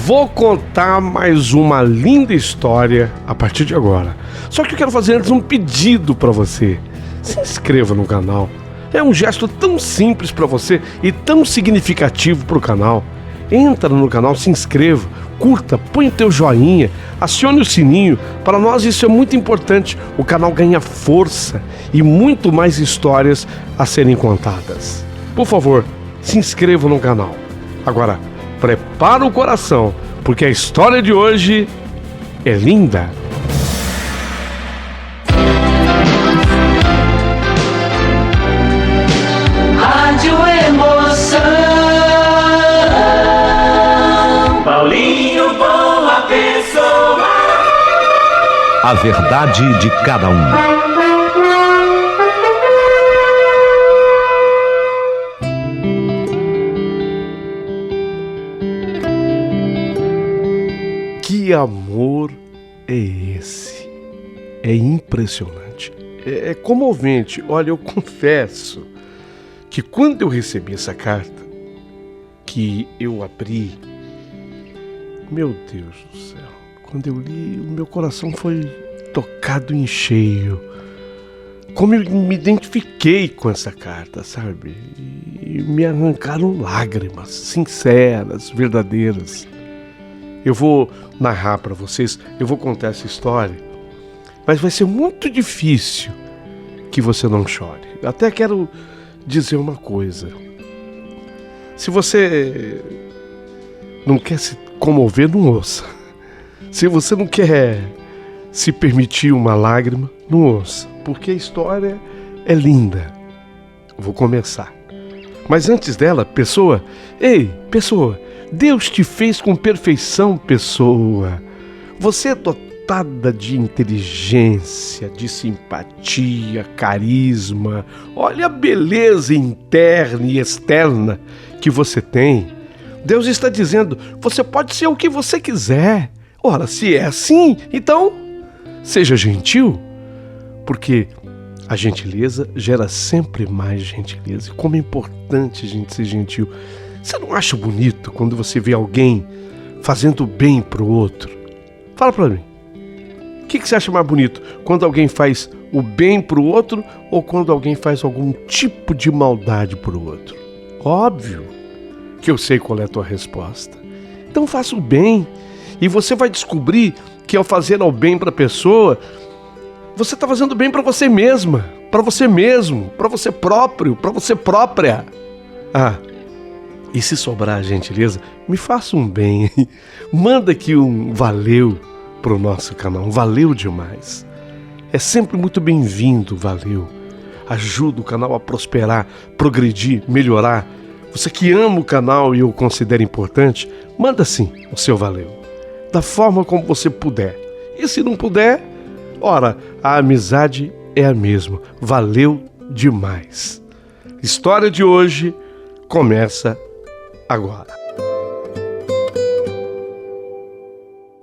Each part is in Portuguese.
Vou contar mais uma linda história a partir de agora. Só que eu quero fazer antes um pedido para você. Se inscreva no canal. É um gesto tão simples para você e tão significativo para o canal. Entra no canal, se inscreva, curta, põe o teu joinha, acione o sininho. Para nós isso é muito importante. O canal ganha força e muito mais histórias a serem contadas. Por favor, se inscreva no canal. Agora, prepara o coração, porque a história de hoje é linda. Rádio Emoção. Paulinho, boa pessoa. A verdade de cada um. Que amor é esse? É impressionante. É comovente. Olha, eu confesso que quando eu recebi essa carta, que eu abri, meu Deus do céu, quando eu li, o meu coração foi tocado em cheio. Como eu me identifiquei com essa carta, sabe? E me arrancaram lágrimas sinceras, verdadeiras. Eu vou narrar para vocês, eu vou contar essa história, mas vai ser muito difícil que você não chore. Eu até quero dizer uma coisa. Se você não quer se comover, não ouça. Se você não quer se permitir uma lágrima, não ouça, porque a história é linda. Vou começar. Mas antes dela, pessoa, ei, pessoa, Deus te fez com perfeição, pessoa. Você é dotada de inteligência, de simpatia, carisma. Olha a beleza interna e externa que você tem. Deus está dizendo, você pode ser o que você quiser. Ora, se é assim, então seja gentil, porque a gentileza gera sempre mais gentileza. E como é importante a gente ser gentil. Você não acha bonito quando você vê alguém fazendo bem pro outro? Fala pra mim. O que você acha mais bonito? Quando alguém faz o bem pro outro ou quando alguém faz algum tipo de maldade pro outro? Óbvio que eu sei qual é a tua resposta. Então faça o bem e você vai descobrir que ao fazer o bem pra pessoa, você tá fazendo bem pra você mesma, pra você mesmo, pra você próprio, pra você própria. E se sobrar a gentileza, me faça um bem. Manda aqui um valeu pro nosso canal, um valeu demais. É sempre muito bem-vindo, valeu. Ajuda o canal a prosperar, progredir, melhorar. Você que ama o canal e o considera importante, manda sim o seu valeu. Da forma como você puder. E se não puder, ora, a amizade é a mesma. Valeu demais. História de hoje começa agora.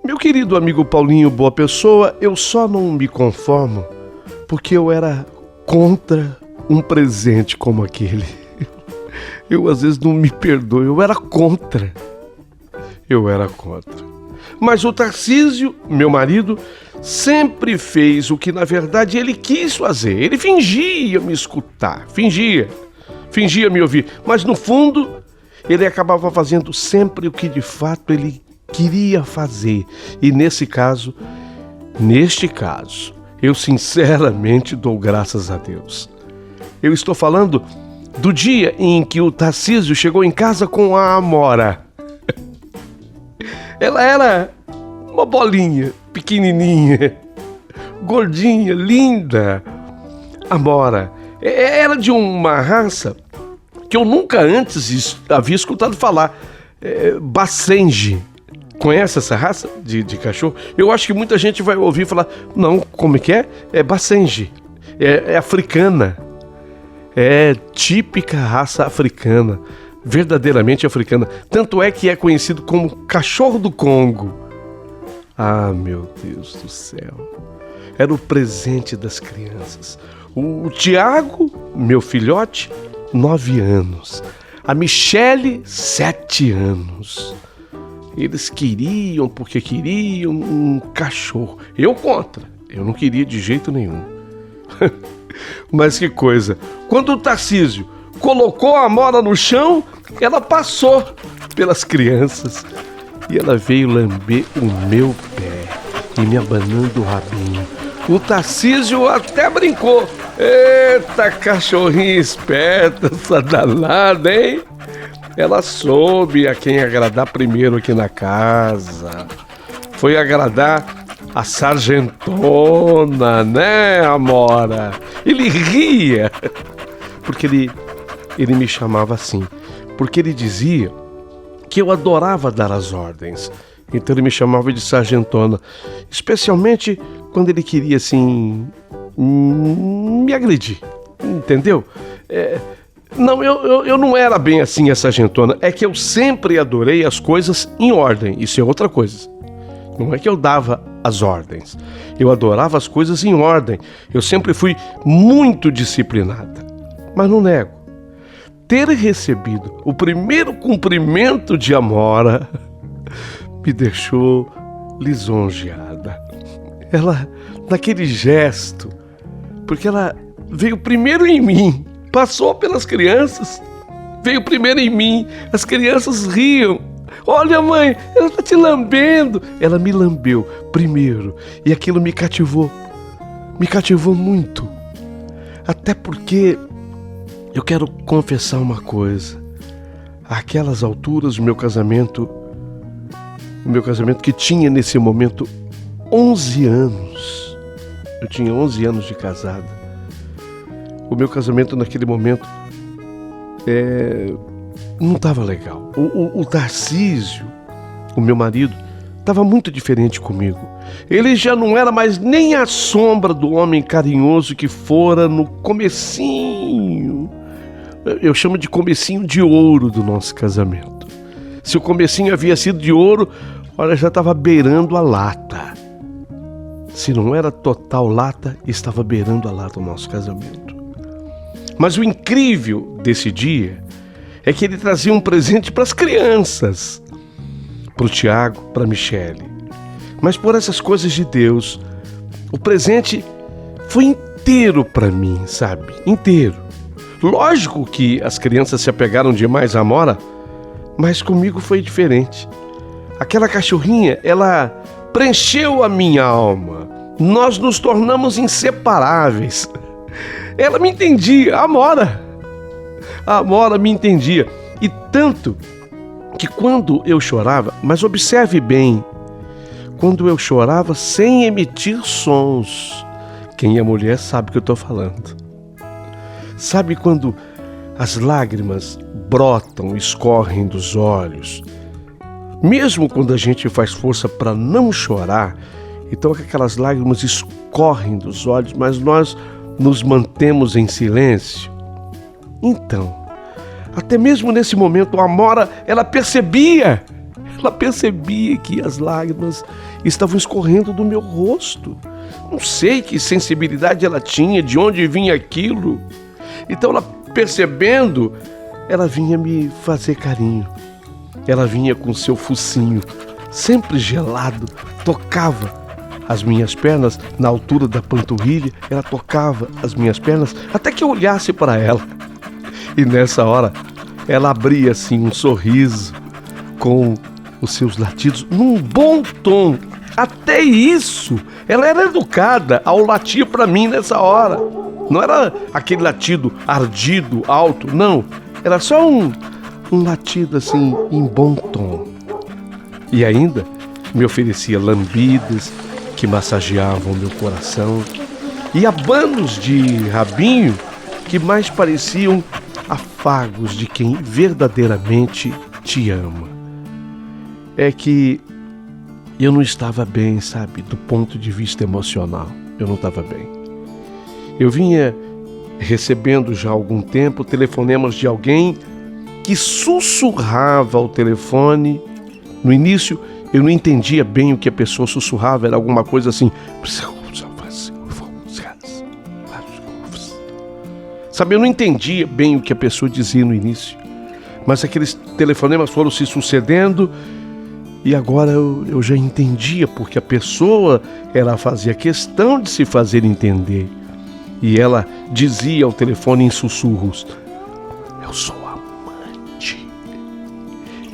Meu querido amigo Paulinho Boa Pessoa, eu só não me conformo porque eu era contra um presente como aquele. Eu às vezes não me perdoo, eu era contra. Mas o Tarcísio, meu marido, sempre fez o que na verdade ele quis fazer. Ele fingia me escutar, fingia me ouvir, mas no fundo ele acabava fazendo sempre o que de fato ele queria fazer. E neste caso, eu sinceramente dou graças a Deus. Eu estou falando do dia em que o Tarcísio chegou em casa com a Amora. Ela era uma bolinha, pequenininha, gordinha, linda. Amora era de uma raça que eu nunca antes havia escutado falar. Basenji. Conhece essa raça de cachorro? Eu acho que muita gente vai ouvir falar, não, como é que é? É Basenji. É africana. É típica raça africana. Verdadeiramente africana. Tanto é que é conhecido como cachorro do Congo. Ah, meu Deus do céu. Era o presente das crianças. O Tiago, meu filhote, 9 anos. A Michele, 7 anos. Eles queriam, porque queriam, um cachorro. Eu contra. Eu não queria de jeito nenhum. Mas que coisa. Quando o Tarcísio colocou a Amora no chão, ela passou pelas crianças e ela veio lamber o meu pé e me abanando o rabinho. O Tarcísio até brincou. Eita, cachorrinha esperta, essa danada, hein? Ela soube a quem agradar primeiro aqui na casa. Foi agradar a sargentona, né, Amora? Ele ria, porque ele me chamava assim, porque ele dizia que eu adorava dar as ordens. Então ele me chamava de sargentona, especialmente quando ele queria, assim, me agredir, entendeu? Não, eu não era bem assim a sargentona, é que eu sempre adorei as coisas em ordem, isso é outra coisa. Não é que eu dava as ordens, eu adorava as coisas em ordem, eu sempre fui muito disciplinada, mas não nego. Ter recebido o primeiro cumprimento de Amora me deixou lisonjeada. Ela, naquele gesto, porque ela veio primeiro em mim, passou pelas crianças, veio primeiro em mim, as crianças riam. Olha, mãe, ela está te lambendo. Ela me lambeu primeiro e aquilo me cativou muito. Até porque eu quero confessar uma coisa. Àquelas alturas, o meu casamento que tinha nesse momento 11 anos. Eu tinha 11 anos de casada. O meu casamento naquele momento não estava legal. O Tarcísio, o meu marido, estava muito diferente comigo. Ele já não era mais nem a sombra do homem carinhoso que fora no comecinho. Eu chamo de comecinho de ouro do nosso casamento. Se o comecinho havia sido de ouro, olha, já estava beirando a lata. Se não era total lata, estava beirando a lata o nosso casamento. Mas o incrível desse dia é que ele trazia um presente para as crianças, para o Tiago, para a Michele. Mas por essas coisas de Deus, o presente foi inteiro para mim, sabe? Inteiro. Lógico que as crianças se apegaram demais à Amora, mas comigo foi diferente. Aquela cachorrinha, ela preencheu a minha alma. Nós nos tornamos inseparáveis. Ela me entendia, a Amora me entendia. E tanto que quando eu chorava, mas observe bem, quando eu chorava sem emitir sons, quem é mulher sabe o que eu estou falando. Sabe quando as lágrimas brotam, escorrem dos olhos? Mesmo quando a gente faz força para não chorar, então aquelas lágrimas escorrem dos olhos, mas nós nos mantemos em silêncio. Então, até mesmo nesse momento, a Amora, ela percebia que as lágrimas estavam escorrendo do meu rosto. Não sei que sensibilidade ela tinha, de onde vinha aquilo. Então, ela percebendo, ela vinha me fazer carinho. Ela vinha com seu focinho, sempre gelado, tocava as minhas pernas na altura da panturrilha, ela tocava as minhas pernas até que eu olhasse para ela. E nessa hora, ela abria assim um sorriso com os seus latidos num bom tom. Até isso, ela era educada ao latir para mim nessa hora. Não era aquele latido ardido, alto, não. Era só um latido assim em bom tom. E ainda me oferecia lambidas que massageavam meu coração e abanos de rabinho que mais pareciam afagos de quem verdadeiramente te ama. É que eu não estava bem, sabe, do ponto de vista emocional. Eu não estava bem. Eu vinha recebendo já há algum tempo telefonemas de alguém que sussurrava ao telefone. No início, eu não entendia bem o que a pessoa sussurrava, era alguma coisa assim. Sabe, eu não entendia bem o que a pessoa dizia no início, mas aqueles telefonemas foram se sucedendo E agora eu já entendia, porque a pessoa, ela fazia questão de se fazer entender. E ela dizia ao telefone em sussurros: eu sou amante.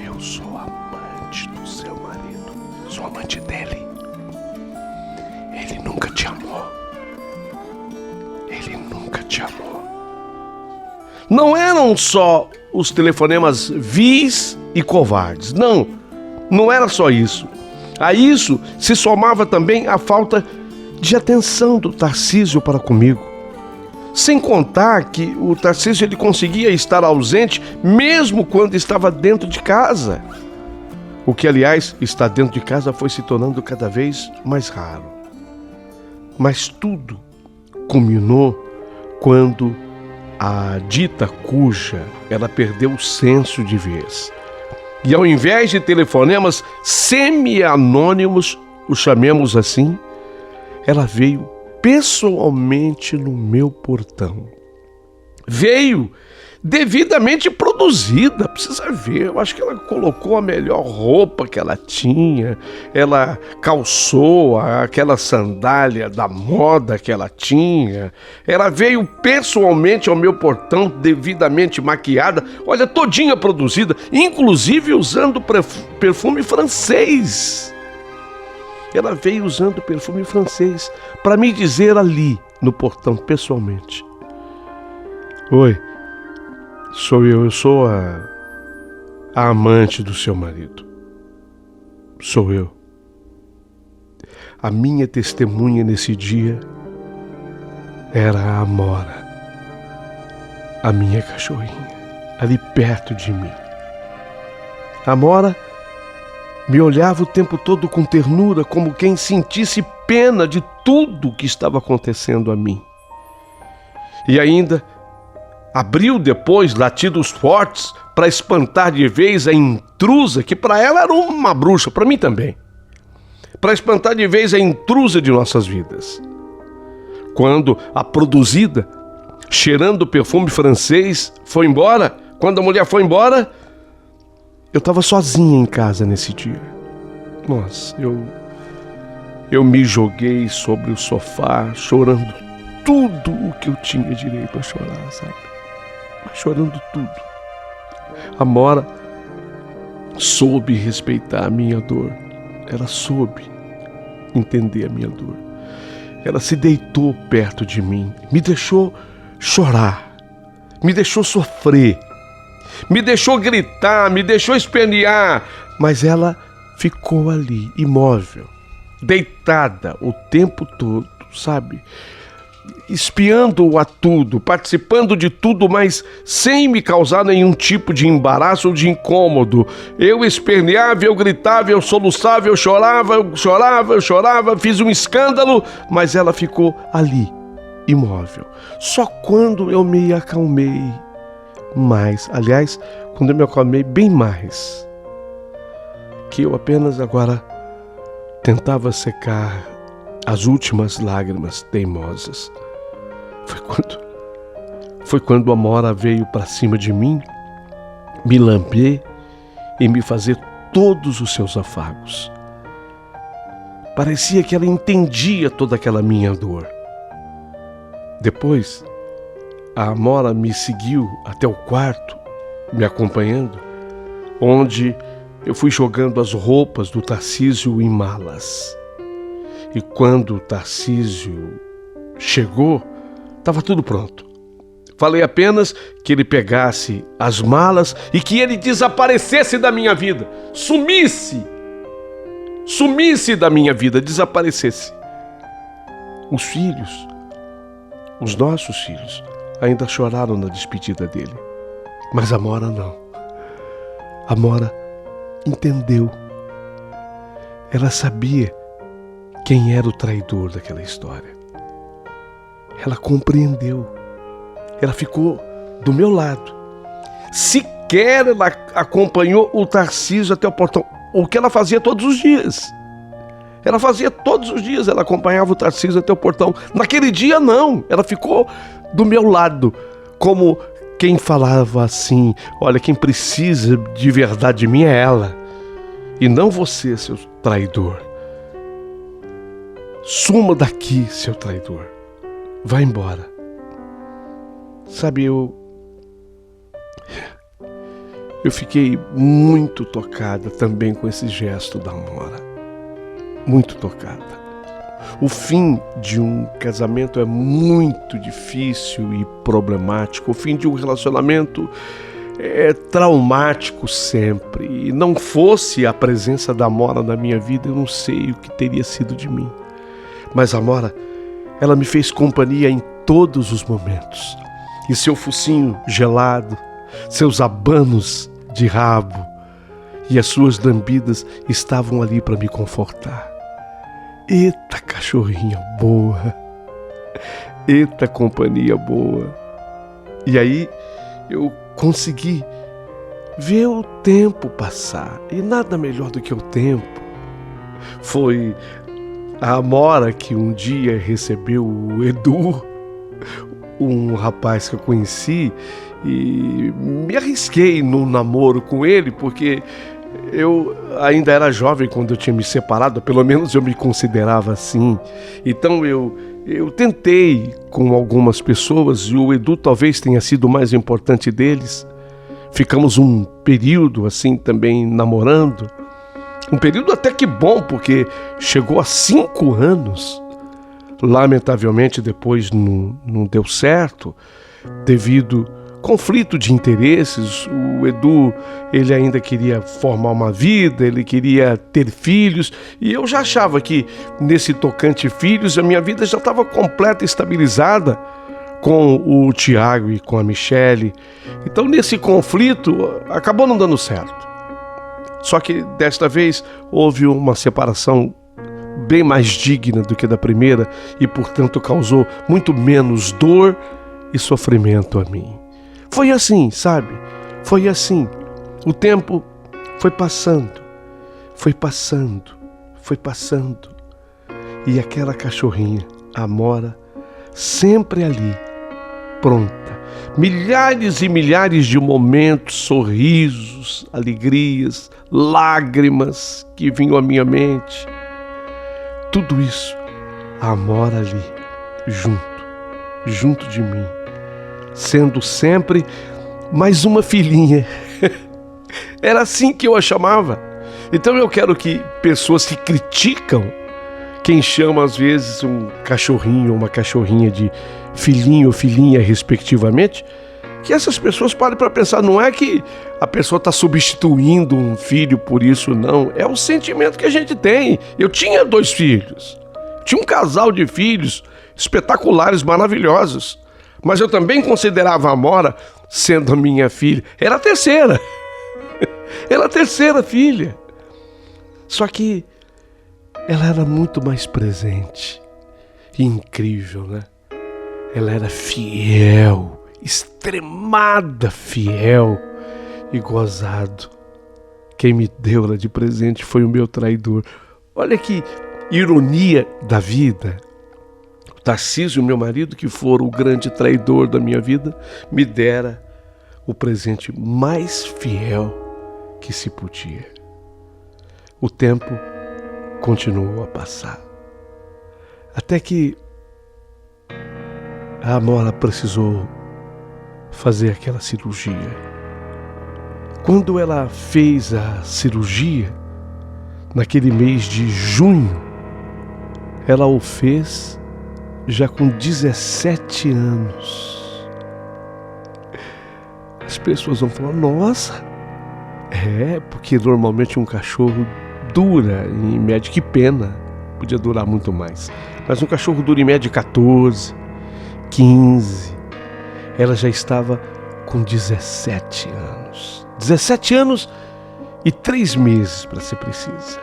Eu sou amante do seu marido. Sou amante dele. Ele nunca te amou. Ele nunca te amou. Não eram só os telefonemas vis e covardes. Não era só isso. A isso se somava também a falta de atenção do Tarcísio para comigo. Sem contar que o Tarcísio ele conseguia estar ausente mesmo quando estava dentro de casa. O que, aliás, estar dentro de casa foi se tornando cada vez mais raro. Mas tudo culminou quando a dita cuja ela perdeu o senso de vez. E ao invés de telefonemas semi-anônimos, os chamemos assim, ela veio pessoalmente no meu portão. Veio devidamente produzida, precisa ver. Eu acho que ela colocou a melhor roupa que ela tinha, ela calçou aquela sandália da moda que ela tinha, ela veio pessoalmente ao meu portão devidamente maquiada, olha, todinha produzida, inclusive usando perfume francês. Ela veio usando perfume francês para me dizer ali no portão pessoalmente: oi, sou eu sou a amante do seu marido. Sou eu. A minha testemunha nesse dia era a Amora, a minha cachorrinha, ali perto de mim. A Amora me olhava o tempo todo com ternura, como quem sentisse pena de tudo que estava acontecendo a mim. E ainda abriu depois latidos fortes para espantar de vez a intrusa, que para ela era uma bruxa, para mim também. Para espantar de vez a intrusa de nossas vidas. Quando a produzida, cheirando perfume francês, foi embora, quando a mulher foi embora, eu estava sozinha em casa nesse dia. Nossa, eu me joguei sobre o sofá, chorando tudo o que eu tinha direito a chorar, sabe? Mas chorando tudo. A Amora soube respeitar a minha dor. Ela soube entender a minha dor. Ela se deitou perto de mim, me deixou chorar, me deixou sofrer, me deixou gritar, me deixou espernear, mas ela ficou ali, imóvel, deitada o tempo todo, sabe? Espiando a tudo, participando de tudo, mas sem me causar nenhum tipo de embaraço ou de incômodo. Eu esperneava, eu gritava, eu soluçava, eu chorava, fiz um escândalo, mas ela ficou ali, imóvel. Só quando eu me acalmei mais, aliás, quando eu me acalmei bem mais, que eu apenas agora tentava secar as últimas lágrimas teimosas, foi quando a Amora veio para cima de mim, me lamber e me fazer todos os seus afagos. Parecia que ela entendia toda aquela minha dor. Depois, a Amora me seguiu até o quarto, me acompanhando, onde eu fui jogando as roupas do Tarcísio em malas. E quando o Tarcísio chegou, estava tudo pronto. Falei apenas que ele pegasse as malas e que ele desaparecesse da minha vida, sumisse da minha vida, desaparecesse. Os filhos, os nossos filhos, ainda choraram na despedida dele. Mas a Amora não. A Amora entendeu. Ela sabia quem era o traidor daquela história. Ela compreendeu. Ela ficou do meu lado. Sequer ela acompanhou o Tarcísio até o portão. O que ela fazia todos os dias. Ela fazia todos os dias, ela acompanhava o Tarcísio até o portão. Naquele dia, não. Ela ficou do meu lado, como quem falava assim: olha, quem precisa de verdade de mim é ela. E não você, seu traidor. Suma daqui, seu traidor. Vá embora. Sabe, eu fiquei muito tocada também com esse gesto da Amora. Muito tocada. O fim de um casamento é muito difícil e problemático. O fim de um relacionamento é traumático sempre. E não fosse a presença da Amora na minha vida, eu não sei o que teria sido de mim. Mas a Amora, ela me fez companhia em todos os momentos. E seu focinho gelado, seus abanos de rabo e as suas lambidas estavam ali para me confortar. Eita cachorrinha boa, eita companhia boa. E aí eu consegui ver o tempo passar, e nada melhor do que o tempo. Foi a Amora que um dia recebeu o Edu, um rapaz que eu conheci, e me arrisquei no namoro com ele, porque eu ainda era jovem quando eu tinha me separado, pelo menos eu me considerava assim. Então eu tentei com algumas pessoas, e o Edu talvez tenha sido o mais importante deles. Ficamos um período assim também namorando, um período até que bom, porque chegou a 5 anos. Lamentavelmente depois não deu certo, devido conflito de interesses. O Edu, ele ainda queria formar uma vida, ele queria ter filhos, e eu já achava que nesse tocante filhos a minha vida já estava completa e estabilizada com o Tiago e com a Michele. Então nesse conflito acabou não dando certo. Só que desta vez houve uma separação bem mais digna do que da primeira, e portanto causou muito menos dor e sofrimento a mim. Foi assim, sabe? Foi assim. O tempo foi passando, foi passando, foi passando. E aquela cachorrinha, a Amora, sempre ali, pronta. Milhares e milhares de momentos, sorrisos, alegrias, lágrimas que vinham à minha mente. Tudo isso, a Amora ali, junto de mim, sendo sempre mais uma filhinha. Era assim que eu a chamava. Então eu quero que pessoas que criticam quem chama às vezes um cachorrinho ou uma cachorrinha de filhinho ou filhinha respectivamente, que essas pessoas parem para pensar. Não é que a pessoa está substituindo um filho por isso, não. É o sentimento que a gente tem. Eu tinha 2 filhos, tinha um casal de filhos espetaculares, maravilhosos, mas eu também considerava a Amora sendo a minha filha. Era a terceira. Era a terceira filha. Só que ela era muito mais presente e incrível, né? Ela era fiel, extremada fiel e gozado. Quem me deu ela de presente foi o meu traidor. Olha que ironia da vida. O Tarcísio, meu marido, que fora o grande traidor da minha vida, me dera o presente mais fiel que se podia. O tempo continuou a passar, até que a Amora precisou fazer aquela cirurgia. Quando ela fez a cirurgia, naquele mês de junho, ela o fez já com 17 anos. As pessoas vão falar: nossa, porque normalmente um cachorro dura em média, que pena, podia durar muito mais, mas um cachorro dura em média 14, 15. Ela já estava com 17 anos. 17 anos e 3 meses, para ser precisa.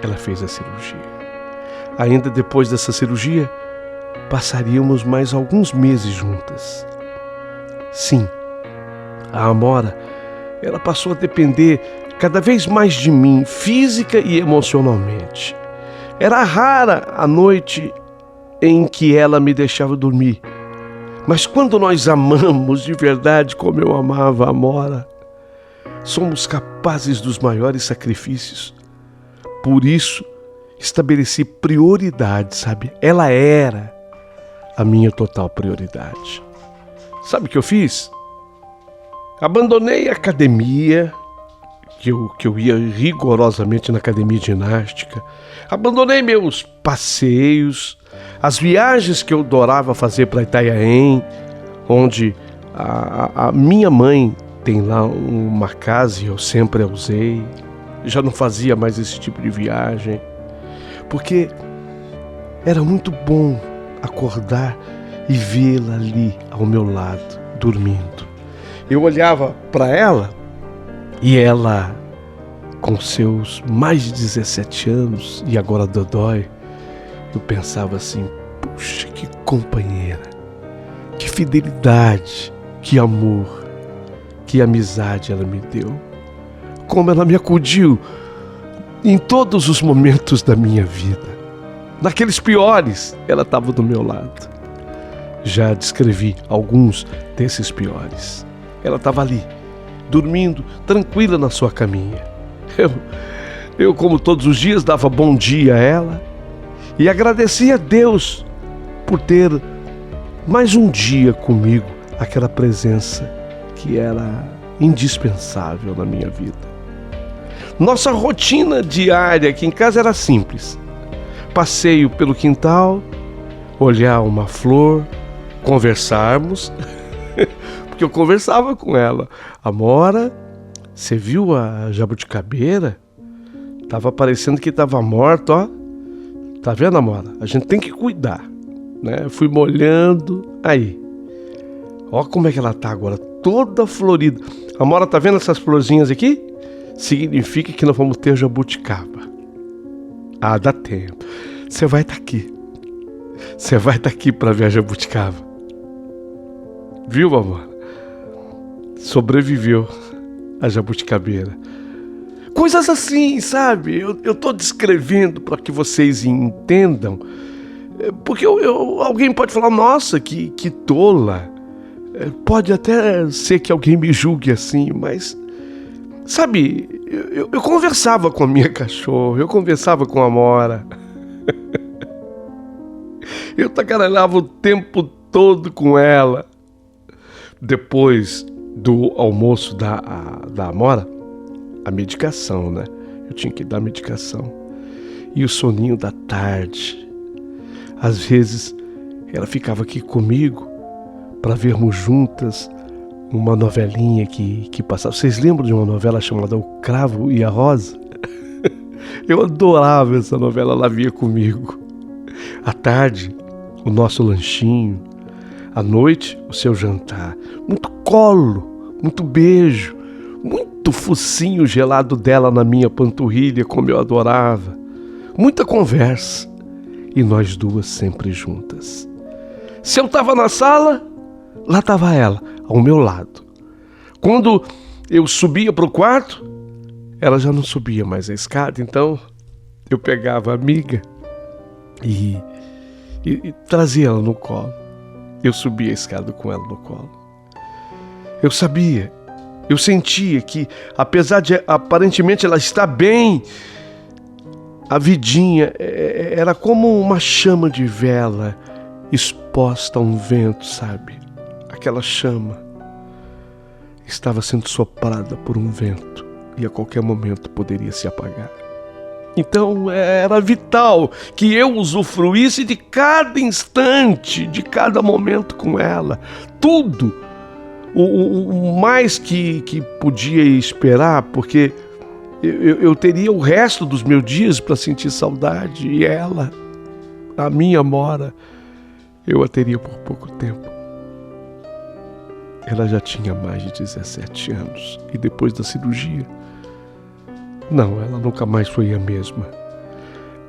Ela fez a cirurgia. Ainda depois dessa cirurgia, passaríamos mais alguns meses juntas. Sim, a Amora, ela passou a depender cada vez mais de mim, física e emocionalmente. Era rara a noite em que ela me deixava dormir. Mas quando nós amamos de verdade como eu amava a Amora, somos capazes dos maiores sacrifícios. Por isso, estabeleci prioridade, sabe? Ela era a minha total prioridade. Sabe o que eu fiz? Abandonei a academia, que eu ia rigorosamente na academia de ginástica. Abandonei meus passeios, as viagens que eu adorava fazer para Itanhaém, onde a minha mãe tem lá uma casa e eu sempre a usei. Já não fazia mais esse tipo de viagem, porque era muito bom acordar e vê-la ali ao meu lado, dormindo. Eu olhava para ela e ela, com seus mais de 17 anos e agora dodói, eu pensava assim, puxa, que companheira, que fidelidade, que amor, que amizade ela me deu. Como ela me acudiu em todos os momentos da minha vida. Naqueles piores, ela estava do meu lado. Já descrevi alguns desses piores. Ela estava ali, dormindo, tranquila na sua caminha. Eu, como todos os dias, dava bom dia a ela e agradecia a Deus por ter mais um dia comigo, aquela presença que era indispensável na minha vida. Nossa rotina diária aqui em casa era simples. Passeio pelo quintal, olhar uma flor, conversarmos, porque eu conversava com ela. Amora, você viu a jabuticabeira? Tava parecendo que tava morta, ó. Tá vendo, Amora? A gente tem que cuidar, né? Eu fui molhando, aí. Ó como é que ela tá agora, toda florida. Amora, tá vendo essas florzinhas aqui? Significa que nós vamos ter jabuticaba. Ah, dá tempo. Você vai estar aqui. Você vai estar aqui para ver a jabuticaba. Viu, amor? Sobreviveu a jabuticabeira. Coisas assim, sabe? Eu tô descrevendo para que vocês entendam. Porque alguém pode falar, nossa, que tola. Pode até ser que alguém me julgue assim, mas... Sabe, eu conversava com a minha cachorra, eu conversava com a Amora. Eu tagarelava o tempo todo com ela. Depois do almoço da Amora, a medicação, né? Eu tinha que dar medicação. E o soninho da tarde. Às vezes, ela ficava aqui comigo para vermos juntas uma novelinha que passava. Vocês lembram de uma novela chamada O Cravo e a Rosa? Eu adorava essa novela, ela via comigo. À tarde, o nosso lanchinho. À noite, o seu jantar. Muito colo, muito beijo, muito focinho gelado dela na minha panturrilha, como eu adorava. Muita conversa. E nós duas sempre juntas. Se eu estava na sala, lá estava ela, ao meu lado. Quando eu subia para o quarto, ela já não subia mais a escada, então eu pegava a amiga e trazia ela no colo. Eu subia a escada com ela no colo. Eu sabia, eu sentia que, apesar de aparentemente ela estar bem, a vidinha era como uma chama de vela exposta a um vento, sabe? Aquela chama estava sendo soprada por um vento e a qualquer momento poderia se apagar. Então era vital que eu usufruísse de cada instante, de cada momento com ela. Tudo, o mais que podia esperar, porque eu teria o resto dos meus dias para sentir saudade. E ela, a minha Amora, eu a teria por pouco tempo. Ela já tinha mais de 17 anos e depois da cirurgia, não, ela nunca mais foi a mesma.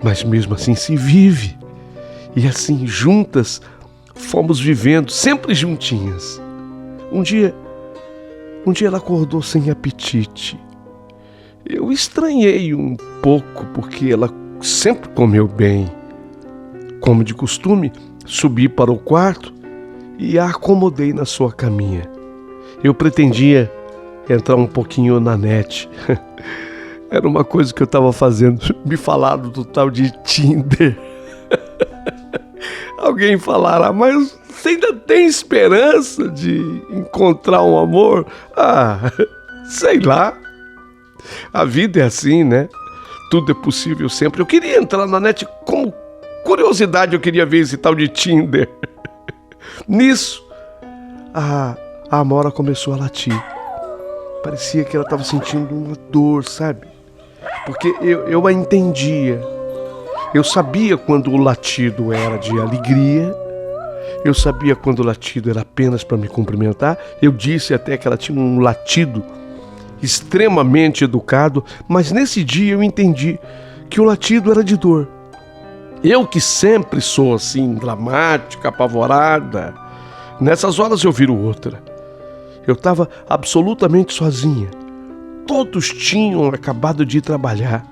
Mas mesmo assim se vive. E assim, juntas, fomos vivendo, sempre juntinhas. Um dia ela acordou sem apetite. Eu estranhei um pouco, porque ela sempre comeu bem. Como de costume, subi para o quarto e a acomodei na sua caminha. Eu pretendia entrar um pouquinho na net. Era uma coisa que eu estava fazendo. Me falaram do tal de Tinder. Alguém falará, mas você ainda tem esperança de encontrar um amor? Ah, sei lá. A vida é assim, né? Tudo é possível sempre. Eu queria entrar na net como curiosidade, eu queria ver esse tal de Tinder. Nisso, a Amora começou a latir. Parecia que ela estava sentindo uma dor, sabe? Porque eu a entendia. Eu sabia quando o latido era de alegria. Eu sabia quando o latido era apenas para me cumprimentar. Eu disse até que ela tinha um latido extremamente educado, mas nesse dia eu entendi que o latido era de dor. Eu que sempre sou assim, dramática, apavorada, nessas horas eu viro outra. Eu estava absolutamente sozinha. Todos tinham acabado de ir trabalhar.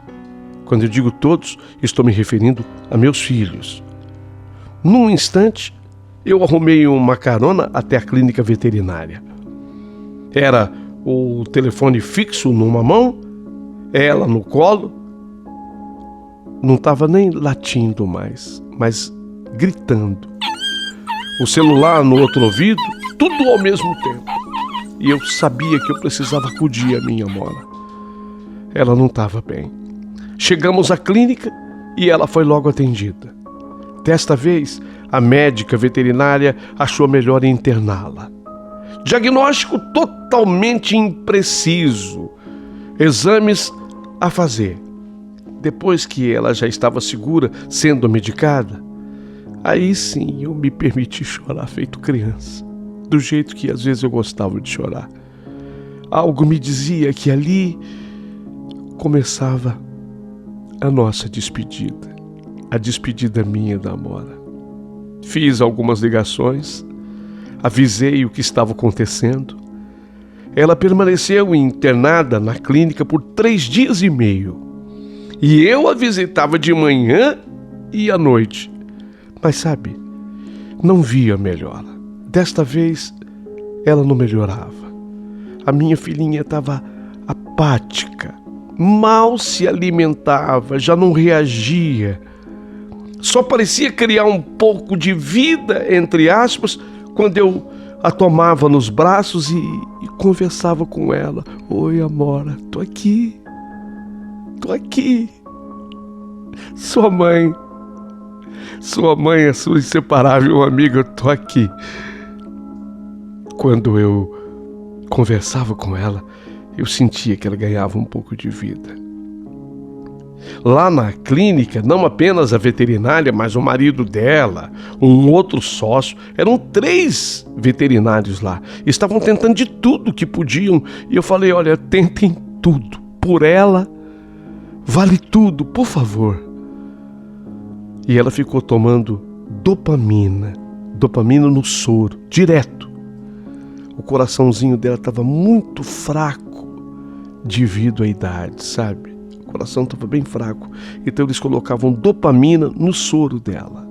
Quando eu digo todos, estou me referindo a meus filhos. Num instante, eu arrumei uma carona até a clínica veterinária. Era o telefone fixo numa mão, ela no colo. Não estava nem latindo mais, mas gritando. O celular no outro ouvido, tudo ao mesmo tempo. E eu sabia que eu precisava acudir a minha Amora. Ela não estava bem. Chegamos à clínica e ela foi logo atendida. Desta vez, a médica veterinária achou melhor interná-la. Diagnóstico totalmente impreciso. Exames a fazer. Depois que ela já estava segura, sendo medicada, aí sim eu me permiti chorar feito criança. Do jeito que às vezes eu gostava de chorar. Algo me dizia que ali começava a nossa despedida. A despedida minha da Amora. Fiz algumas ligações, avisei o que estava acontecendo. Ela permaneceu internada na clínica por 3 dias e meio. E eu a visitava de manhã e à noite. Mas sabe, não via melhora. Desta vez, ela não melhorava. A minha filhinha estava apática, mal se alimentava, já não reagia. Só parecia criar um pouco de vida, entre aspas, quando eu a tomava nos braços e conversava com ela. Oi, Amora, tô aqui. Tô aqui. Sua mãe, a sua inseparável amiga, eu tô aqui. Quando eu conversava com ela, eu sentia que ela ganhava um pouco de vida. Lá na clínica, não apenas a veterinária, mas o marido dela, um outro sócio, eram 3 veterinários lá. Estavam tentando de tudo que podiam. E eu falei, olha, tentem tudo. Por ela, vale tudo, por favor. E ela ficou tomando dopamina no soro, direto. O coraçãozinho dela estava muito fraco devido à idade, sabe? O coração estava bem fraco. Então eles colocavam dopamina no soro dela.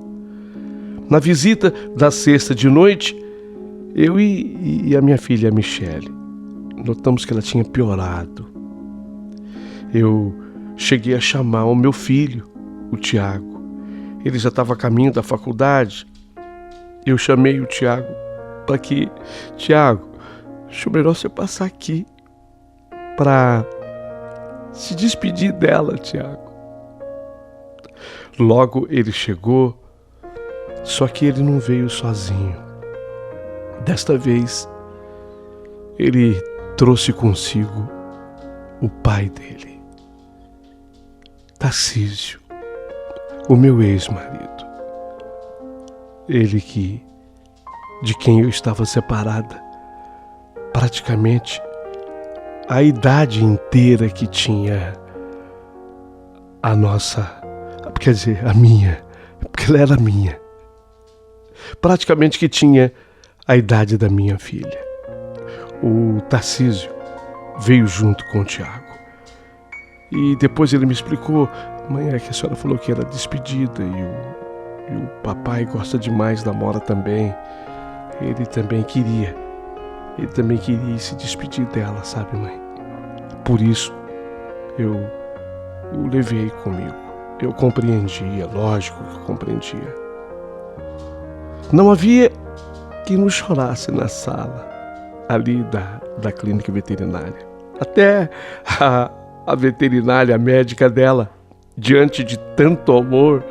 Na visita da sexta de noite, eu e a minha filha, a Michele, notamos que ela tinha piorado. Eu cheguei a chamar o meu filho, o Tiago. Ele já estava a caminho da faculdade. Eu chamei o Tiago para que... Tiago, acho melhor você passar aqui para se despedir dela, Tiago. Logo ele chegou, só que ele não veio sozinho. Desta vez, ele trouxe consigo o pai dele, Tarcísio, o meu ex-marido. Ele de quem eu estava separada, praticamente a idade inteira que tinha a minha, porque ela era minha. Praticamente que tinha a idade da minha filha. O Tarcísio veio junto com o Tiago. E depois ele me explicou, mãe, é que a senhora falou que era despedida e o papai gosta demais da Amora também. Ele também queria ele também queria se despedir dela, sabe, mãe? Por isso, eu o levei comigo. Eu compreendia, lógico que eu compreendia. Não havia quem não chorasse na sala, ali da clínica veterinária. Até a veterinária, a médica dela, diante de tanto amor,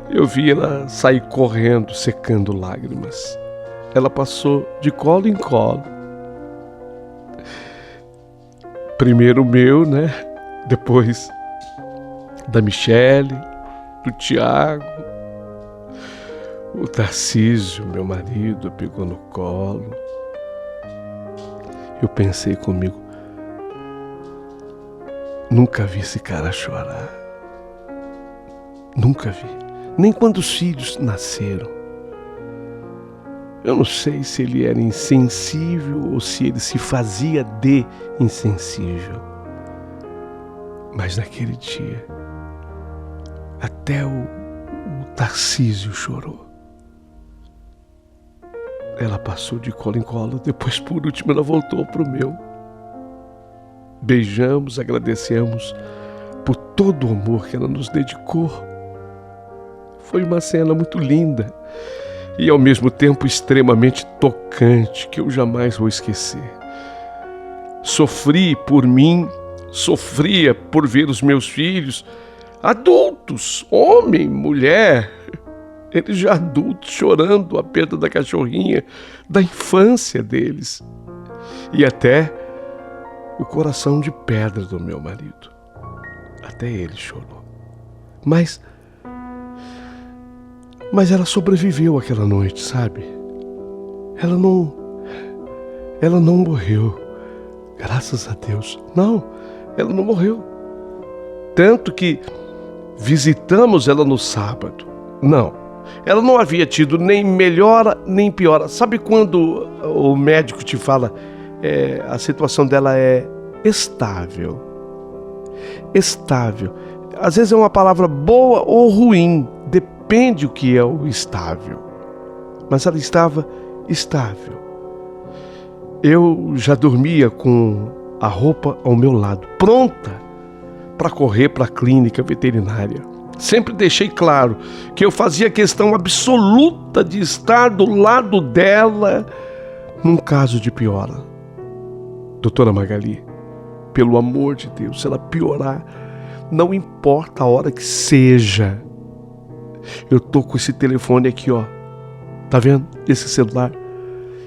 eu vi ela sair correndo, secando lágrimas. Ela passou de colo em colo. Primeiro o meu, né? Depois da Michele, do Tiago. O Tarcísio, meu marido, pegou no colo. Eu pensei comigo, nunca vi esse cara chorar. Nunca vi. Nem quando os filhos nasceram. Eu não sei se ele era insensível ou se ele se fazia de insensível. Mas naquele dia, até o Tarcísio chorou. Ela passou de colo em colo, depois por último ela voltou pro meu. Beijamos, agradecemos por todo o amor que ela nos dedicou. Foi uma cena muito linda e ao mesmo tempo extremamente tocante, que eu jamais vou esquecer. Sofri por mim, sofria por ver os meus filhos, adultos, homem, mulher, eles já adultos, chorando a perda da cachorrinha, da infância deles. E até o coração de pedra do meu marido. Até ele chorou. Mas ela sobreviveu aquela noite, sabe? Ela não morreu. Graças a Deus. Não, ela não morreu. Tanto que visitamos ela no sábado. Não, ela não havia tido nem melhora nem piora. Sabe quando o médico te fala, a situação dela é estável? Estável. Às vezes é uma palavra boa ou ruim, depende o que é o estável. Mas ela estava estável. Eu já dormia com a roupa ao meu lado, pronta para correr para a clínica veterinária. Sempre deixei claro que eu fazia questão absoluta de estar do lado dela num caso de piora. Doutora Magali, pelo amor de Deus, se ela piorar, não importa a hora que seja. Eu tô com esse telefone aqui, ó. Tá vendo? Esse celular.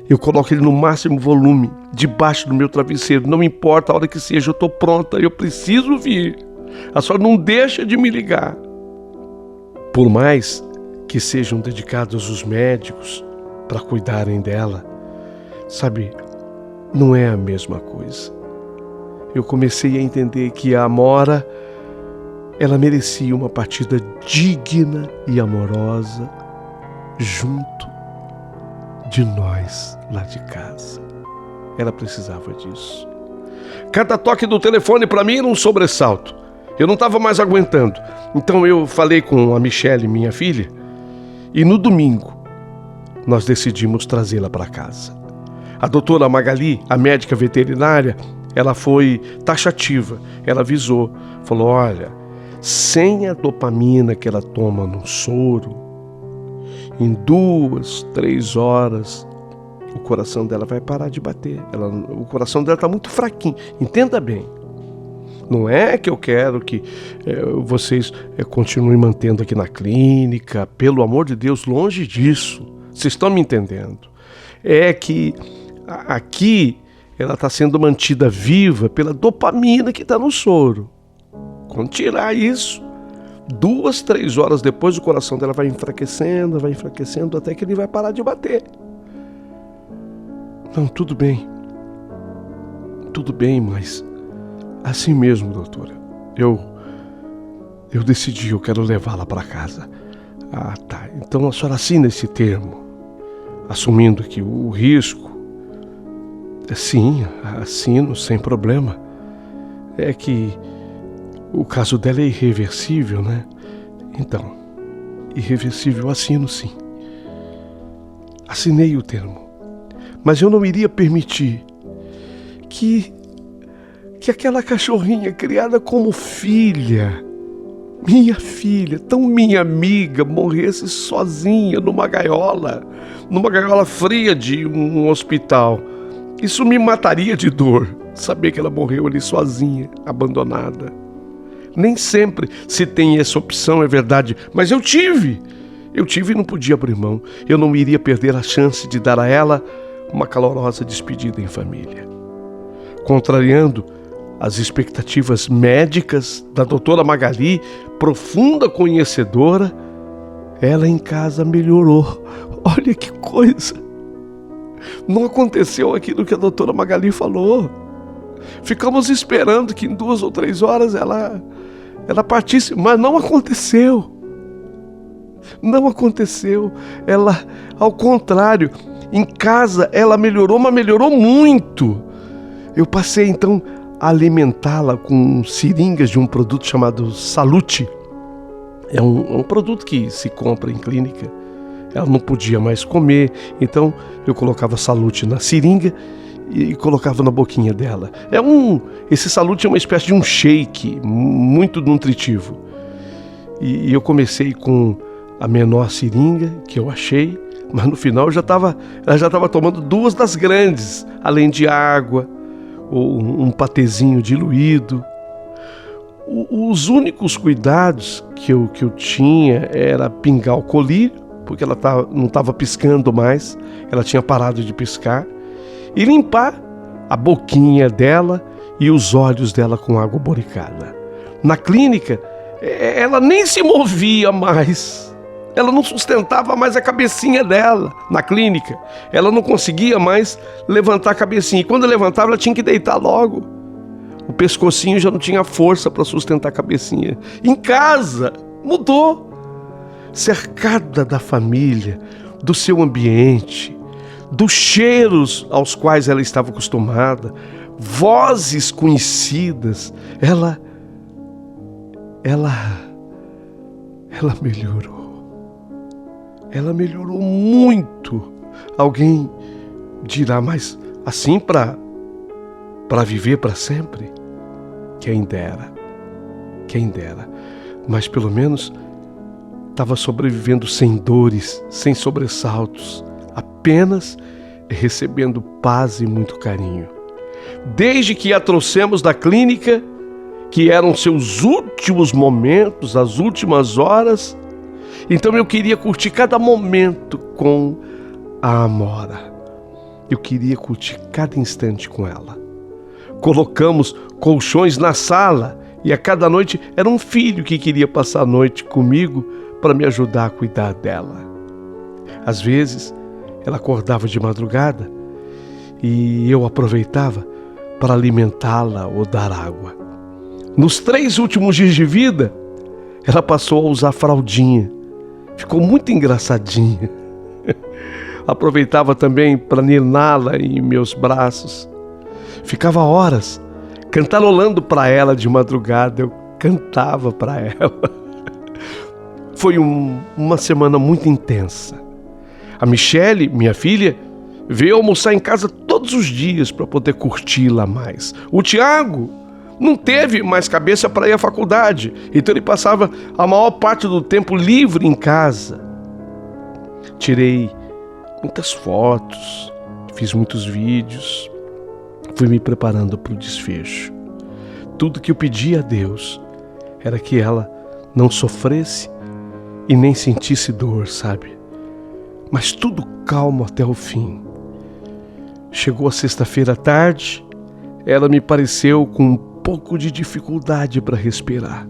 Eu coloco ele no máximo volume, debaixo do meu travesseiro. Não importa a hora que seja, eu tô pronta. Eu preciso vir. A senhora não deixa de me ligar. Por mais que sejam dedicados os médicos para cuidarem dela, sabe, não é a mesma coisa. Eu comecei a entender que a Amora, ela merecia uma partida digna e amorosa junto de nós lá de casa. Ela precisava disso. Cada toque do telefone para mim era um sobressalto. Eu não estava mais aguentando. Então eu falei com a Michele, minha filha, e no domingo nós decidimos trazê-la para casa. A doutora Magali, a médica veterinária, ela foi taxativa. Ela avisou, falou, olha, sem a dopamina que ela toma no soro, em 2, 3 horas, o coração dela vai parar de bater. O coração dela está muito fraquinho. Entenda bem. Não é que eu quero que vocês continuem mantendo aqui na clínica. Pelo amor de Deus, longe disso. Vocês estão me entendendo. É que aqui ela está sendo mantida viva pela dopamina que está no soro. Quando tirar isso, 2, 3 horas depois o coração dela vai enfraquecendo até que ele vai parar de bater. Não, tudo bem, mas assim mesmo, doutora, eu decidi, eu quero levá-la para casa. Ah, tá, então a senhora assina esse termo, assumindo que o risco, sim, assino sem problema, é que o caso dela é irreversível, né? Então, irreversível, assino sim. Assinei o termo. Mas eu não iria permitir que aquela cachorrinha criada como filha, minha filha, tão minha amiga, morresse sozinha numa gaiola fria de um hospital. Isso me mataria de dor, saber que ela morreu ali sozinha, abandonada. Nem sempre se tem essa opção, é verdade, mas eu tive e não podia abrir mão. Eu não iria perder a chance de dar a ela uma calorosa despedida em família. Contrariando as expectativas médicas da doutora Magali, profunda conhecedora, ela em casa melhorou. Olha que coisa! Não aconteceu aquilo que a doutora Magali falou. Ficamos esperando que em 2 ou 3 horas ela partisse, mas não aconteceu. Não aconteceu. Ela, ao contrário, em casa ela melhorou, mas melhorou muito. Eu passei então a alimentá-la com seringas de um produto chamado Salute. É um produto que se compra em clínica. Ela não podia mais comer, então eu colocava Salute na seringa e colocava na boquinha dela. Esse Salute é uma espécie de um shake muito nutritivo. E eu comecei com a menor seringa que eu achei, mas no final ela já estava tomando 2 das grandes, além de água ou um patezinho diluído. Os únicos cuidados que eu tinha era pingar o colírio, porque ela não estava piscando mais, ela tinha parado de piscar, e limpar a boquinha dela e os olhos dela com água boricada. Na clínica, ela nem se movia mais, ela não sustentava mais a cabecinha dela. Na clínica, ela não conseguia mais levantar a cabecinha, e quando levantava ela tinha que deitar logo. O pescocinho já não tinha força para sustentar a cabecinha. Em casa, mudou. Cercada da família, do seu ambiente, dos cheiros aos quais ela estava acostumada, vozes conhecidas, ela melhorou. Ela melhorou muito. Alguém dirá, mas assim para viver para sempre? Quem dera. Mas pelo menos estava sobrevivendo sem dores, sem sobressaltos, apenas recebendo paz e muito carinho. Desde que a trouxemos da clínica, que eram seus últimos momentos, as últimas horas, então eu queria curtir cada momento com a Amora. Eu queria curtir cada instante com ela. Colocamos colchões na sala e a cada noite era um filho que queria passar a noite comigo para me ajudar a cuidar dela. Às vezes, ela acordava de madrugada e eu aproveitava para alimentá-la ou dar água. Nos 3 últimos dias de vida, ela passou a usar fraldinha. Ficou muito engraçadinha. Aproveitava também para niná-la em meus braços. Ficava horas cantarolando para ela de madrugada. Eu cantava para ela. Foi uma semana muito intensa. A Michele, minha filha, veio almoçar em casa todos os dias para poder curti-la mais. O Tiago não teve mais cabeça para ir à faculdade, então ele passava a maior parte do tempo livre em casa. Tirei muitas fotos, fiz muitos vídeos, fui me preparando para o desfecho. Tudo que eu pedia a Deus era que ela não sofresse e nem sentisse dor, sabe? Mas tudo calmo até o fim. Chegou a sexta-feira à tarde, ela me pareceu com um pouco de dificuldade para respirar.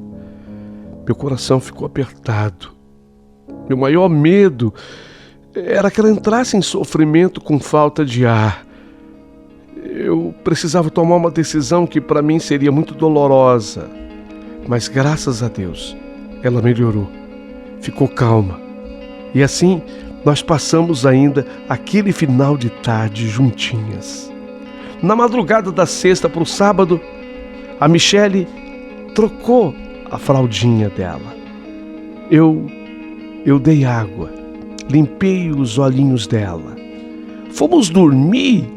Meu coração ficou apertado. Meu maior medo era que ela entrasse em sofrimento com falta de ar. Eu precisava tomar uma decisão que para mim seria muito dolorosa, mas graças a Deus ela melhorou. Ficou calma. E assim nós passamos ainda aquele final de tarde juntinhas. Na madrugada da sexta para o sábado, a Michele trocou a fraldinha dela. Eu dei água, limpei os olhinhos dela, Fomos dormir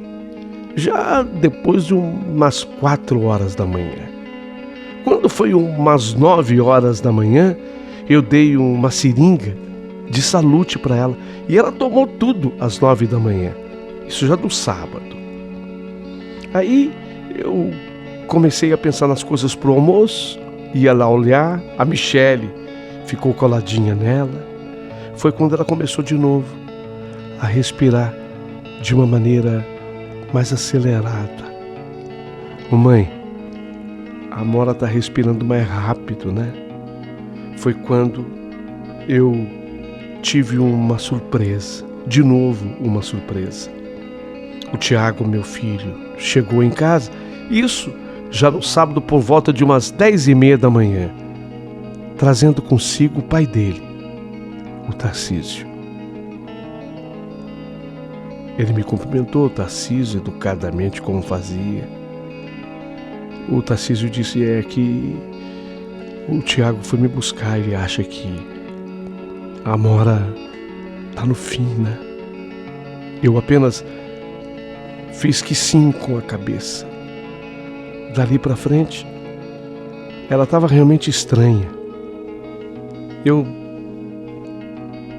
já depois de umas 4 horas da manhã. Quando foi umas 9 horas da manhã, eu dei uma seringa de salute para ela e ela tomou tudo às 9 da manhã. Isso já no sábado. Aí eu comecei a pensar nas coisas pro almoço, ia lá olhar, a Michele ficou coladinha nela. Foi quando ela começou de novo a respirar de uma maneira mais acelerada. Mamãe, a Amora tá respirando mais rápido, né? Foi quando eu tive uma surpresa, de novo uma surpresa. O Tiago, meu filho, chegou em casa, isso já no sábado por volta de umas 10h30 da manhã, trazendo consigo o pai dele, o Tarcísio. Ele me cumprimentou, o Tarcísio, educadamente, como fazia. O Tarcísio disse que o Tiago foi me buscar, ele acha que a Amora tá no fim, né? Eu apenas fiz que sim com a cabeça. Dali pra frente, ela estava realmente estranha. Eu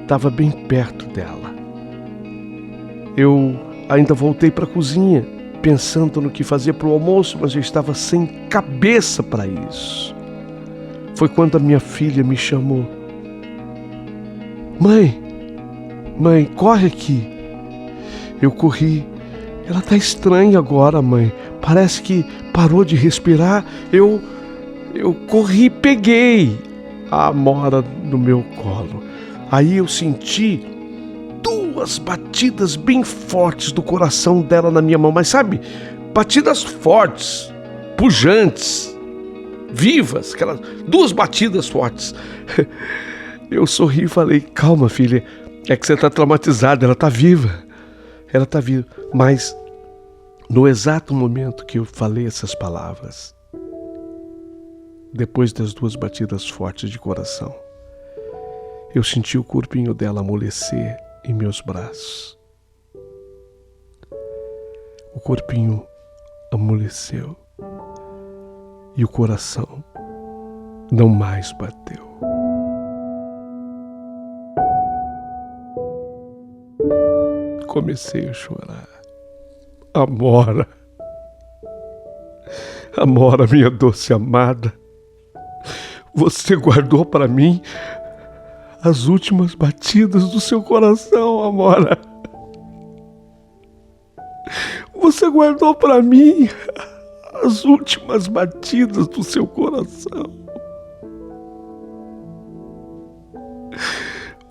estava bem perto dela. Eu ainda voltei para a cozinha, pensando no que fazer para o almoço, mas eu estava sem cabeça para isso. Foi quando a minha filha me chamou. Mãe, corre aqui. Eu corri. Ela tá estranha agora, mãe. Parece que parou de respirar. Eu corri e peguei a Amora no meu colo. Aí eu senti 2 batidas bem fortes do coração dela na minha mão. Mas sabe, batidas fortes, pujantes, vivas, aquelas 2 batidas fortes. Eu sorri e falei, calma, filha, é que você está traumatizada, ela está viva. Ela está viva. Mas no exato momento que eu falei essas palavras, depois das 2 batidas fortes de coração, eu senti o corpinho dela amolecer em meus braços. O corpinho amoleceu e o coração não mais bateu. Comecei a chorar. Amora, minha doce amada, você guardou para mim as últimas batidas do seu coração, Amora. Você guardou para mim as últimas batidas do seu coração.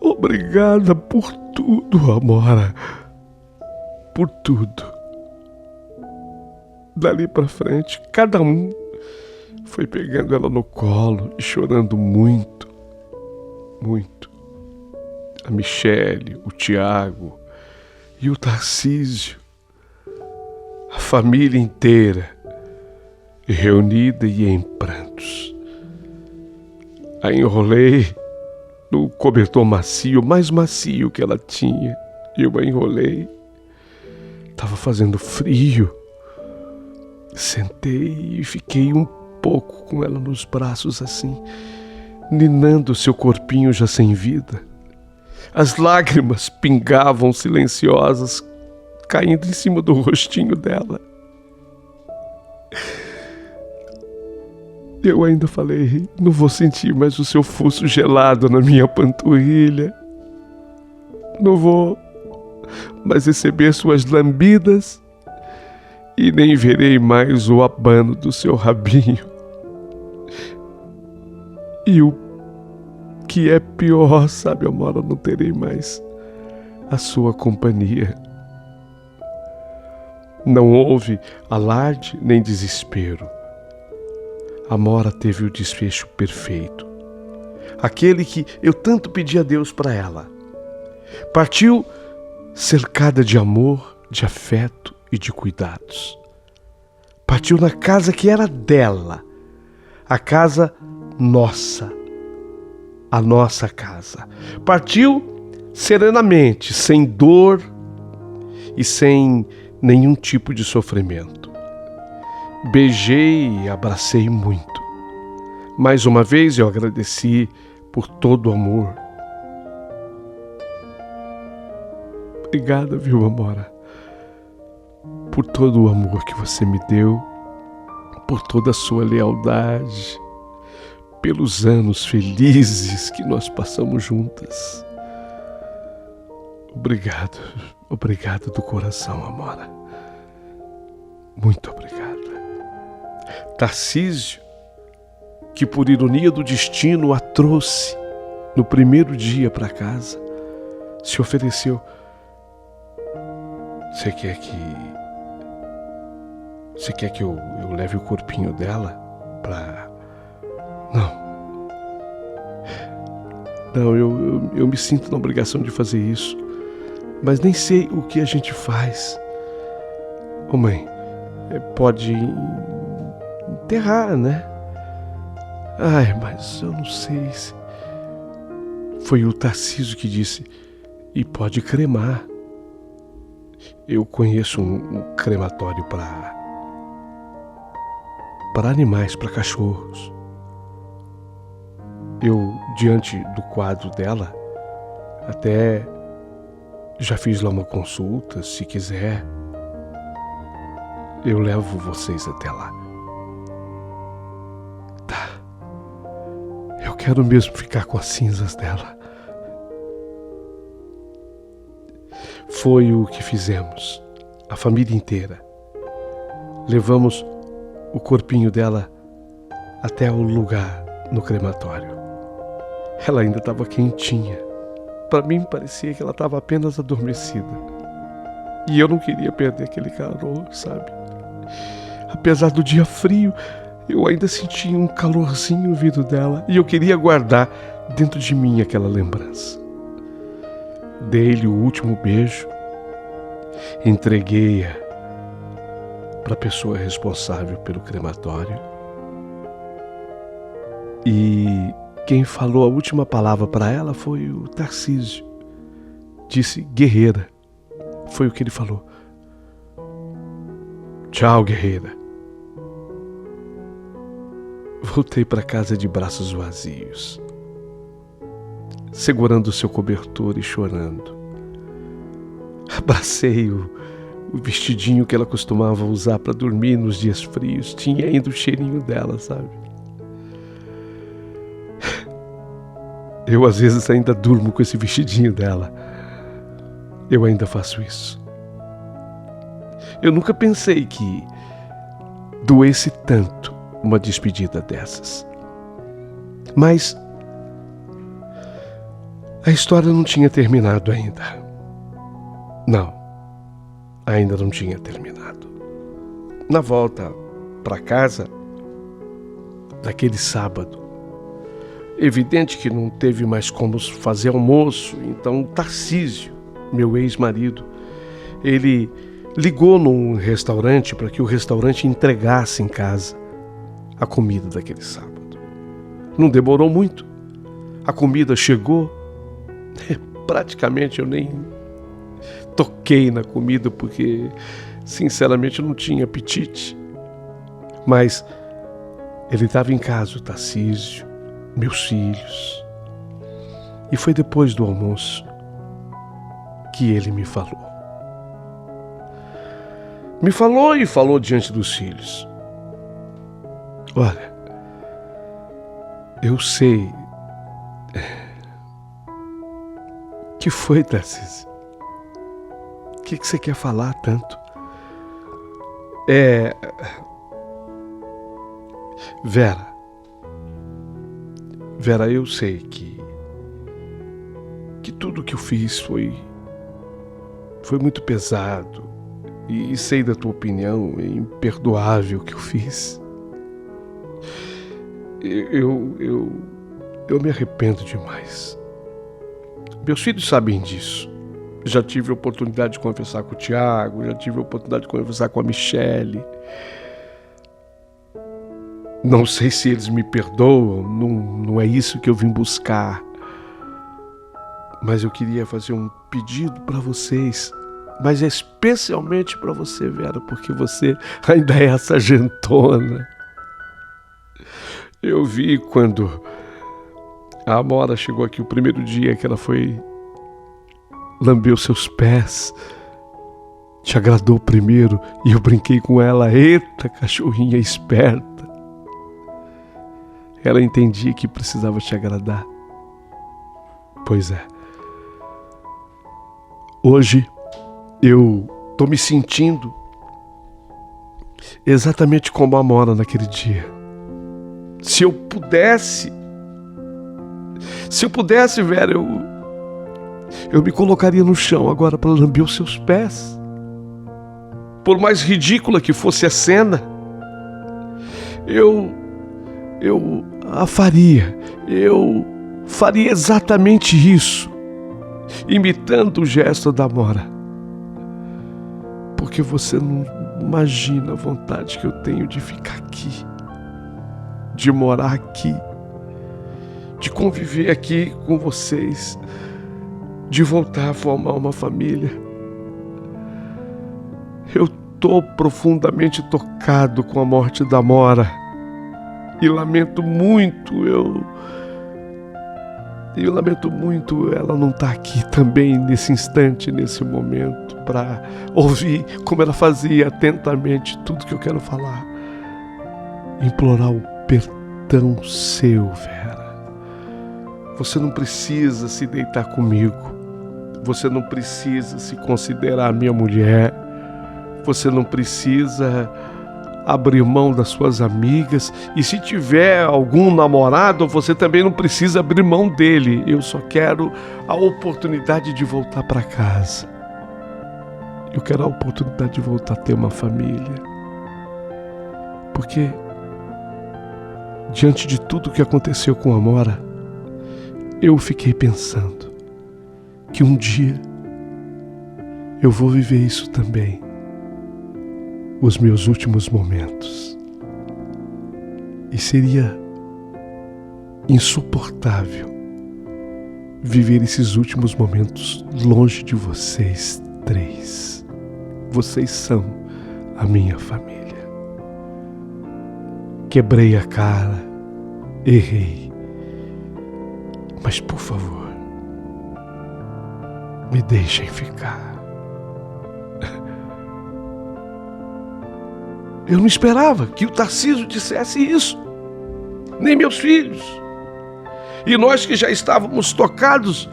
Obrigada por tudo, Amora. Por tudo. Dali pra frente, cada um foi pegando ela no colo e chorando muito, muito. A Michele, o Tiago e o Tarcísio. A família inteira reunida e em prantos. A enrolei no cobertor macio, mais macio que ela tinha. Eu a enrolei. Tava fazendo frio. Sentei e fiquei um pouco com ela nos braços assim, ninando seu corpinho já sem vida. As lágrimas pingavam silenciosas, caindo em cima do rostinho dela. Eu ainda falei, não vou sentir mais o seu fuço gelado na minha panturrilha. Não vou mais receber suas lambidas e nem verei mais o abano do seu rabinho. E o que é pior, sabe, Amora, não terei mais a sua companhia. Não houve alarde nem desespero. Amora teve o desfecho perfeito, aquele que eu tanto pedi a Deus para ela. Partiu cercada de amor, de afeto e de cuidados. Partiu na casa que era dela, a casa nossa, a nossa casa. Partiu serenamente, sem dor e sem nenhum tipo de sofrimento. Beijei e abracei muito. Mais uma vez eu agradeci por todo o amor. Obrigada, viu, Amora? Por todo o amor que você me deu, por toda a sua lealdade, pelos anos felizes que nós passamos juntas. Obrigado, obrigado do coração, Amora. Muito obrigada. Tarcísio, que por ironia do destino a trouxe no primeiro dia para casa, se ofereceu. Você quer que eu leve o corpinho dela pra... Não, eu me sinto na obrigação de fazer isso, mas nem sei o que a gente faz. Ô mãe, pode enterrar, né? Ai, mas eu não sei se... Foi o Tarcísio que disse, e pode cremar. Eu conheço um crematório para animais, para cachorros. Eu, diante do quadro dela, até já fiz lá uma consulta. Se quiser, eu levo vocês até lá. Tá. Eu quero mesmo ficar com as cinzas dela. Foi o que fizemos, a família inteira. Levamos o corpinho dela até o lugar no crematório. Ela ainda estava quentinha. Para mim parecia que ela estava apenas adormecida. E eu não queria perder aquele calor, sabe? Apesar do dia frio, eu ainda sentia um calorzinho vindo dela e eu queria guardar dentro de mim aquela lembrança. Dei-lhe o último beijo, entreguei-a para a pessoa responsável pelo crematório e quem falou a última palavra para ela foi o Tarcísio. Disse guerreira, foi o que ele falou. Tchau, guerreira. Voltei para casa de braços vazios, segurando o seu cobertor e chorando. Abracei o vestidinho que ela costumava usar para dormir nos dias frios. Tinha ainda o cheirinho dela, sabe? Eu às vezes ainda durmo com esse vestidinho dela. Eu ainda faço isso. Eu nunca pensei que doesse tanto uma despedida dessas. Mas a história não tinha terminado ainda. Não, ainda não tinha terminado. Na volta para casa, naquele sábado, evidente que não teve mais como fazer almoço, então Tarcísio, meu ex-marido, ele ligou num restaurante para que o restaurante entregasse em casa a comida daquele sábado. Não demorou muito. A comida chegou. Praticamente eu nem toquei na comida porque, sinceramente, eu não tinha apetite. Mas ele estava em casa, o Tarcísio, meus filhos. E foi depois do almoço que ele me falou. Me falou e falou diante dos filhos. Olha, eu sei. Que foi, Tarcísio? O que você quer falar tanto? Vera, eu sei que tudo que eu fiz foi muito pesado e sei da tua opinião, é imperdoável o que eu fiz. Eu me arrependo demais. Meus filhos sabem disso. Já tive a oportunidade de conversar com o Tiago, já tive a oportunidade de conversar com a Michele. Não sei se eles me perdoam, não é isso que eu vim buscar. Mas eu queria fazer um pedido para vocês. mas é especialmente para você, Vera, porque você ainda é essa sargentona. Eu vi quando a Amora chegou aqui o primeiro dia que ela foi lamber os seus pés, te agradou primeiro, e eu brinquei com ela: eita, cachorrinha esperta. Ela entendia que precisava te agradar. Pois é. Hoje eu tô me sentindo exatamente como a Amora naquele dia. Se eu pudesse, Vera, eu me colocaria no chão agora para lamber os seus pés. Por mais ridícula que fosse a cena, eu faria exatamente isso, imitando o gesto da Amora. Porque você não imagina a vontade que eu tenho de ficar aqui, de morar aqui, de conviver aqui com vocês, de voltar a formar uma família. Eu estou profundamente tocado com a morte da Amora e lamento muito, eu lamento muito ela não estar aqui também nesse instante, nesse momento, para ouvir como ela fazia atentamente tudo que eu quero falar. Implorar o perdão seu, Vera. Você não precisa se deitar comigo. Você não precisa se considerar minha mulher. Você não precisa abrir mão das suas amigas. E se tiver algum namorado, você também não precisa abrir mão dele. Eu só quero a oportunidade de voltar para casa. Eu quero a oportunidade de voltar a ter uma família. Porque diante de tudo que aconteceu com a Amora, eu fiquei pensando que um dia eu vou viver isso também. Os meus últimos momentos. E seria insuportável viver esses últimos momentos longe de vocês três. Vocês são a minha família. Quebrei a cara, errei. Mas, por favor, me deixem ficar. Eu não esperava que o Tarcísio dissesse isso, nem meus filhos. E nós que já estávamos tocados,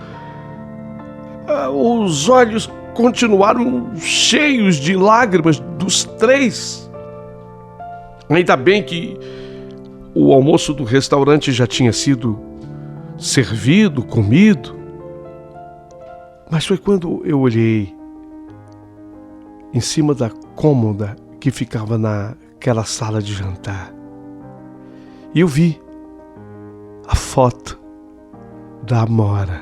os olhos continuaram cheios de lágrimas dos três. Ainda bem que o almoço do restaurante já tinha sido servido, comido. Mas foi quando eu olhei em cima da cômoda que ficava naquela sala de jantar, e eu vi a foto da Amora.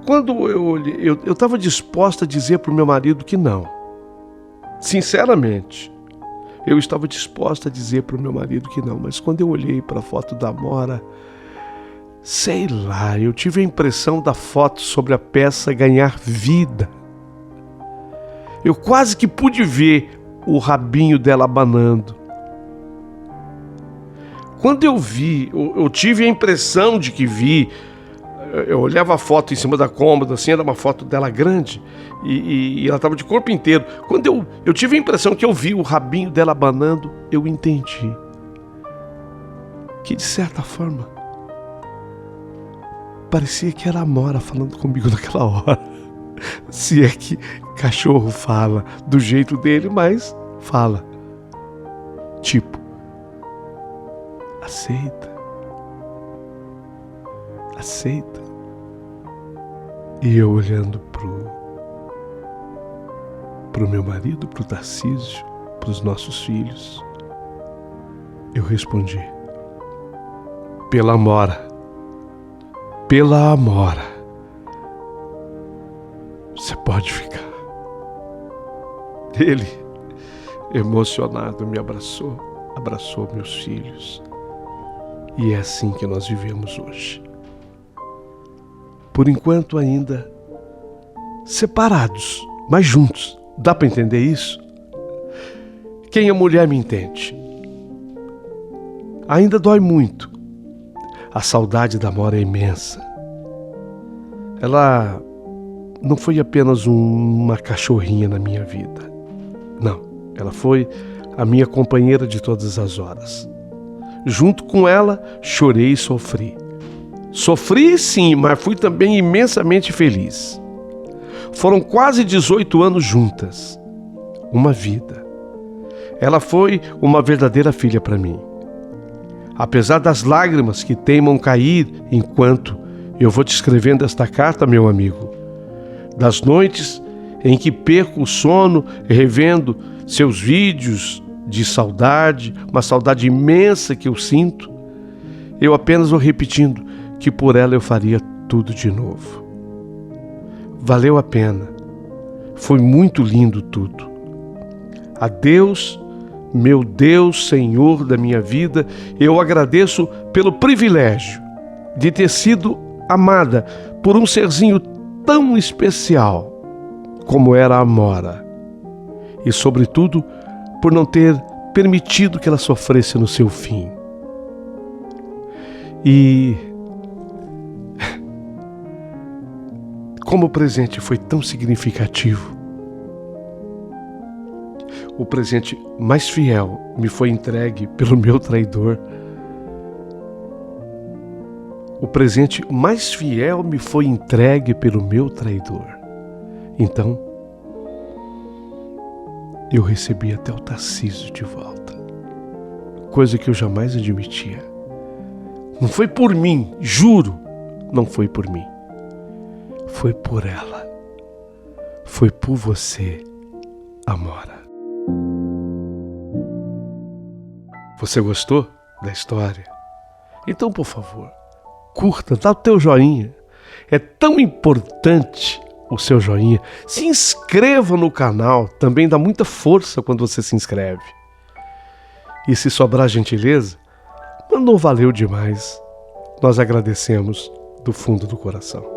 Quando eu olhei, eu estava disposta a dizer para o meu marido que não. Sinceramente, eu estava disposta a dizer para o meu marido que não. Mas quando eu olhei para a foto da Amora, sei lá, eu tive a impressão da foto sobre a peça ganhar vida. Eu quase que pude ver o rabinho dela abanando. Quando eu vi, eu tive a impressão de que vi. Eu olhava a foto em cima da cômoda, assim, era uma foto dela grande, e ela estava de corpo inteiro. Quando eu tive a impressão que eu vi o rabinho dela abanando, eu entendi que, de certa forma, parecia que era a Amora falando comigo naquela hora. Se é que cachorro fala do jeito dele, mas fala. Tipo, aceita. E eu olhando pro meu marido, pro Tarcísio, pros nossos filhos, eu respondi: pela Amora, você pode ficar. Ele, emocionado, me abraçou meus filhos. E é assim que nós vivemos hoje. Por enquanto ainda separados, mas juntos. Dá para entender isso? Quem é mulher me entende. Ainda dói muito. A saudade da Amora é imensa. Ela não foi apenas uma cachorrinha na minha vida. Não, ela foi a minha companheira de todas as horas. Junto com ela, chorei e sofri. Sofri sim, mas fui também imensamente feliz. Foram quase 18 anos juntas. Uma vida. Ela foi uma verdadeira filha para mim. Apesar das lágrimas que teimam cair enquanto eu vou te escrevendo esta carta, meu amigo, das noites em que perco o sono revendo seus vídeos de saudade, uma saudade imensa que eu sinto, eu apenas vou repetindo que por ela eu faria tudo de novo. Valeu a pena. Foi muito lindo tudo. A Deus, meu Deus, Senhor da minha vida, eu agradeço pelo privilégio de ter sido amada por um serzinho tão especial como era a Amora. E, sobretudo, por não ter permitido que ela sofresse no seu fim. E como o presente foi tão significativo, o presente mais fiel me foi entregue pelo meu traidor. O presente mais fiel me foi entregue pelo meu traidor. Então, eu recebi até o Tarcísio de volta, coisa que eu jamais admitia. Não foi por mim, juro, não foi por mim. Foi por ela. Foi por você, Amora. Você gostou da história? Então, por favor, curta, dá o teu joinha. É tão importante o seu joinha. Se inscreva no canal, também dá muita força quando você se inscreve. E se sobrar gentileza, manda um valeu demais. Nós agradecemos do fundo do coração.